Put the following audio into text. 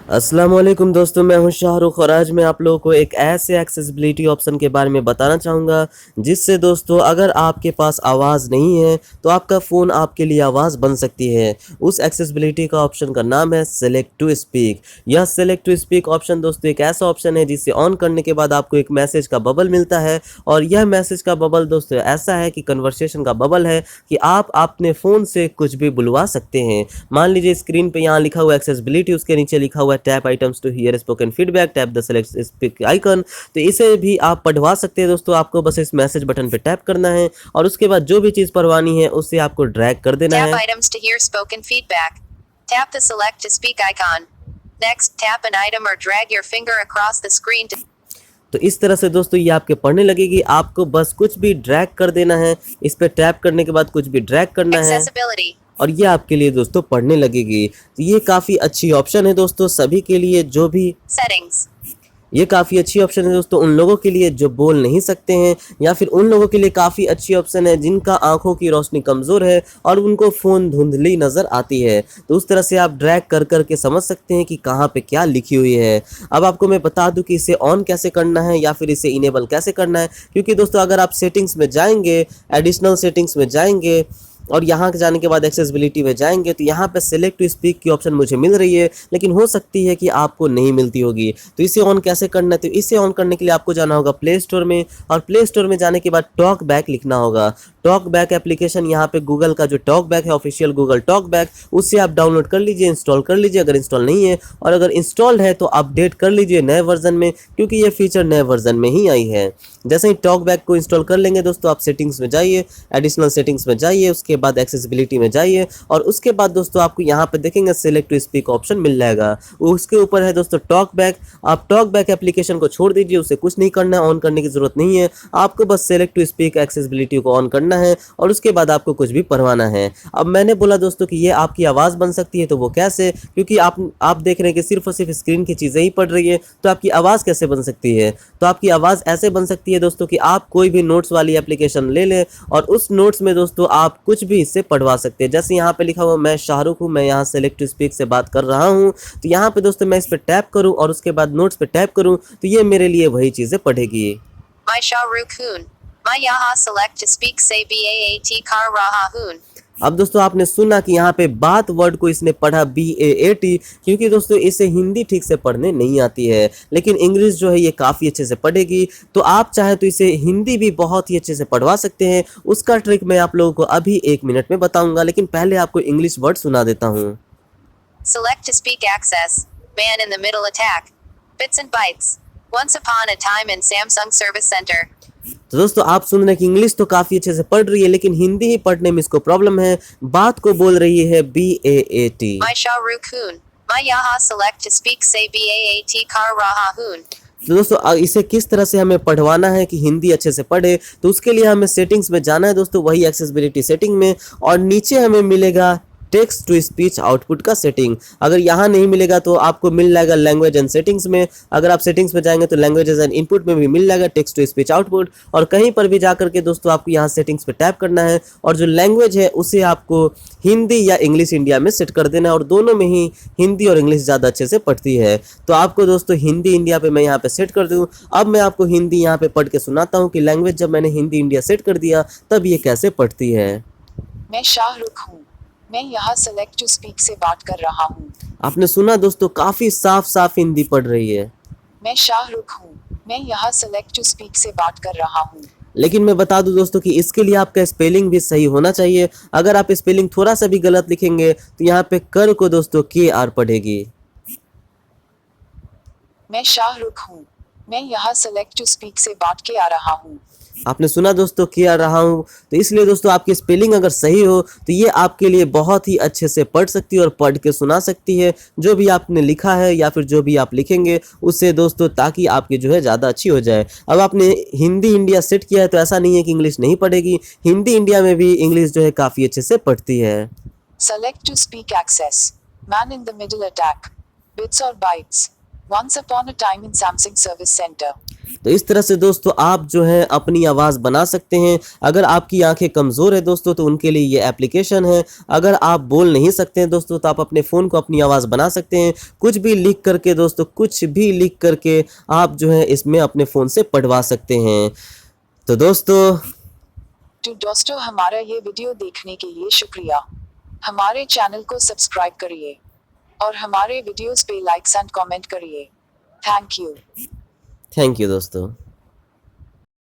अस्सलामुअलैकुम दोस्तों, मैं हूं शाहरुख और आज मैं आप लोगों को एक ऐसे एक्सेसिबिलिटी ऑप्शन के बारे में बताना चाहूँगा जिससे दोस्तों अगर आपके पास आवाज़ नहीं है तो आपका फ़ोन आपके लिए आवाज़ बन सकती है। उस एक्सेसिबिलिटी का ऑप्शन का नाम है सेलेक्ट टू स्पीक। यह सेलेक्ट टू स्पीक ऑप्शन दोस्तों एक ऐसा ऑप्शन है जिसे ऑन करने के बाद आपको एक मैसेज का बबल मिलता है और यह मैसेज का बबल दोस्तों ऐसा है कि कन्वर्सेशन का बबल है कि आप अपने फ़ोन से कुछ भी बुलवा सकते हैं। मान लीजिए स्क्रीन पे यहाँ लिखा हुआ एक्सेसिबिलिटी, उसके नीचे लिखा हुआ tap items to hear spoken feedback, tap the select speak icon. तो इसे भी आप पढ़वा सकते हैं दोस्तों। आपको बस इस मैसेज बटन पे टैप करना है और उसके बाद जो भी चीज़ पढ़वानी है उसे आपको ड्रैग कर देना है। Tap items to hear spoken feedback. Tap the select to speak icon. Next, tap an item or drag your finger across the screen to तो इस तरह से दोस्तों ये आपके पढ़ने लगेगी। आपको बस कुछ भी ड्रैग कर देना है, इस पे टैप करने के बाद कुछ भी ड्रैग करना है accessibility. और ये आपके लिए दोस्तों पढ़ने लगेगी। तो ये काफ़ी अच्छी ऑप्शन है दोस्तों सभी के लिए, जो भी Settings. ये काफ़ी अच्छी ऑप्शन है दोस्तों उन लोगों के लिए जो बोल नहीं सकते हैं, या फिर उन लोगों के लिए काफ़ी अच्छी ऑप्शन है जिनका आंखों की रोशनी कमज़ोर है और उनको फ़ोन धुंधली नज़र आती है। तो उस तरह से आप ड्रैग कर कर के समझ सकते हैं कि कहाँ पे क्या लिखी हुई है। अब आपको मैं बता दूं कि इसे ऑन कैसे करना है या फिर इसे इनेबल कैसे करना है, क्योंकि दोस्तों अगर आप सेटिंग्स में जाएंगे, एडिशनल सेटिंग्स में जाएंगे और यहाँ जाने के बाद एक्सेसिबिलिटी में जाएंगे तो यहाँ पे सेलेक्ट टू स्पीक की ऑप्शन मुझे मिल रही है, लेकिन हो सकती है कि आपको नहीं मिलती होगी। तो इसे ऑन कैसे करना है? तो इसे ऑन करने के लिए आपको जाना होगा प्ले स्टोर में और प्ले स्टोर में जाने के बाद टॉक बैक लिखना होगा। टॉक बैक एप्लीकेशन यहाँ पे गूगल का जो टॉक बैक है, ऑफिशियल गूगल टॉक बैक, उससे आप डाउनलोड कर लीजिए, इंस्टॉल कर लीजिए अगर इंस्टॉल नहीं है, और अगर इंस्टॉल्ड है तो अपडेट कर लीजिए नए वर्जन में, क्योंकि ये फीचर नए वर्जन में ही आई है। जैसे ही टॉक बैक को इंस्टॉल कर लेंगे दोस्तों, आप सेटिंग्स में जाइए, एडिशनल सेटिंग्स में जाइए, उसके बाद एक्सेसिबिलिटी में जाइए और उसके बाद दोस्तों आपको यहाँ पे देखेंगे सेलेक्ट टू स्पीक ऑप्शन मिल जाएगा। उसके ऊपर है दोस्तों टॉक बैक। आप टॉक बैक एप्लीकेशन को छोड़ दीजिए, उसे कुछ नहीं करना है, ऑन करने की जरूरत नहीं है। आपको बस सेलेक्ट टू स्पीक एक्सेसिबिलिटी को ऑन करना है और उसके बाद आपको कुछ भी पढ़वाना है। अब मैंने बोला दोस्तों कि ये आपकी आवाज़ बन सकती है, तो वो कैसे? क्योंकि आप देख रहे हैं कि सिर्फ और सिर्फ स्क्रीन की चीज़ें ही पढ़ रही है, तो आपकी आवाज़ कैसे बन सकती है? तो आपकी आवाज़ ऐसे बन सकती है दोस्तों कि आप कोई भी नोट्स वाली एप्लीकेशन ले लें और उस नोट्स में दोस्तों आप कुछ भी इससे पढ़वा सकते हैं। जैसे यहाँ पे लिखा हुआ मैं शाहरुख हूँ, मैं यहाँ सेलेक्ट टू स्पीक से बात कर रहा हूँ, तो यहाँ पे दोस्तों मैं इस पर टैप करूँ और उसके बाद नोट्स पे टैप करूँ तो ये मेरे लिए वही चीज़ें पढ़ेगी। My Shahrukh Hoon. My yaha select to speak say baat kar raha hoon. अब दोस्तों आपने सुना कि यहाँ पे बात वर्ड को इसने पढ़ा BAAT, क्योंकि दोस्तों इसे हिंदी ठीक से पढ़ने नहीं आती है, लेकिन इंग्लिश जो है ये काफ़ी अच्छे से पढ़ेगी। तो आप चाहे तो इसे हिंदी भी बहुत ही अच्छे से पढ़वा सकते हैं। उसका ट्रिक मैं आप लोगों को अभी 1 मिनट में बताऊंगा, लेकिन पहले आपको इंग्लिश वर्ड सुना देता हूँ। Select to speak access. Man in the middle attack. Bits and bytes. Once upon a time in Samsung Service Center. तो दोस्तों आप सुन रहे हैं कि इंग्लिश तो काफ़ी अच्छे से पढ़ रही है, लेकिन हिंदी ही पढ़ने में इसको प्रॉब्लम है। बात को बोल रही है BAAT। My Shahrukh Hoon. My yaha select to speak say baat kar raha hoon. तो दोस्तों इसे किस तरह से हमें पढ़वाना है कि हिंदी अच्छे से पढ़े, तो उसके लिए हमें सेटिंग्स में जाना है दोस्तों, वही एक्सेसिबिलिटी सेटिंग में, और नीचे हमें मिलेगा टेक्स्ट टू स्पीच आउटपुट का सेटिंग। अगर यहाँ नहीं मिलेगा तो आपको मिल जाएगा लैंग्वेज एंड सेटिंग्स में। अगर आप सेटिंग्स में जाएंगे तो लैंग्वेजेस एंड इनपुट में भी मिल जाएगा टेक्स्ट टू स्पीच आउटपुट, और कहीं पर भी जाकर के दोस्तों आपको यहाँ सेटिंग्स पे टैप करना है और जो लैंग्वेज है उसे आपको हिंदी या इंग्लिश इंडिया में सेट कर देना है, और दोनों में ही हिंदी और इंग्लिश ज़्यादा अच्छे से पढ़ती है। तो आपको दोस्तों हिंदी इंडिया पे मैं यहाँ पे सेट कर दूँ। अब मैं आपको हिंदी यहाँ पे पढ़ के सुनाता हूँ कि लैंग्वेज जब मैंने हिंदी इंडिया सेट कर दिया तब ये कैसे पढ़ती है। मैं शाहरुख हूँ, मैं यहाँ सेलेक्ट टू स्पीक से बात कर रहा हूँ। आपने सुना दोस्तों, काफ़ी साफ साफ हिंदी पढ़ रही है। मैं शाहरुख हूँ, मैं यहाँ सेलेक्ट टू स्पीक से बात कर रहा हूँ। लेकिन मैं बता दूं दोस्तों कि इसके लिए आपका स्पेलिंग भी सही होना चाहिए। अगर आप स्पेलिंग थोड़ा सा भी गलत लिखेंगे तो यहाँ पे कर को दोस्तों KR पढ़ेगी। मैं शाहरुख हूँ, मैं यहाँ सेलेक्ट टू स्पीक से बात के आ रहा हूँ। आपने सुना दोस्तों कि आ रहा हूँ। तो इसलिए दोस्तों आपकी स्पेलिंग अगर सही हो तो ये आपके लिए बहुत ही अच्छे से पढ़ सकती है और पढ़ के सुना सकती है जो भी आपने लिखा है या फिर जो भी आप लिखेंगे उससे दोस्तों, ताकि आपकी जो है ज़्यादा अच्छी हो जाए। अब आपने हिंदी इंडिया सेट किया है तो ऐसा नहीं है कि इंग्लिश नहीं पढ़ेगी, हिंदी इंडिया में भी इंग्लिश जो है काफ़ी अच्छे से पढ़ती है। Select to speak access, man in the middle attack, bits और bytes, once upon a time in Samsung service centre. तो इस तरह से दोस्तों आप जो है अपनी आवाज़ बना सकते हैं। अगर आपकी आंखें कमज़ोर है दोस्तों तो उनके लिए ये एप्लीकेशन है। अगर आप बोल नहीं सकते हैं दोस्तों तो आप अपने फ़ोन को अपनी आवाज़ बना सकते हैं। कुछ भी लिख करके दोस्तों, कुछ भी लिख करके आप जो है इसमें अपने फ़ोन से पढ़वा सकते हैं। तो दोस्तों हमारा ये वीडियो देखने के लिए शुक्रिया। हमारे चैनल को सब्सक्राइब करिए और हमारे वीडियोस पे लाइक्स एंड कमेंट करिए। थैंक यू दोस्तों।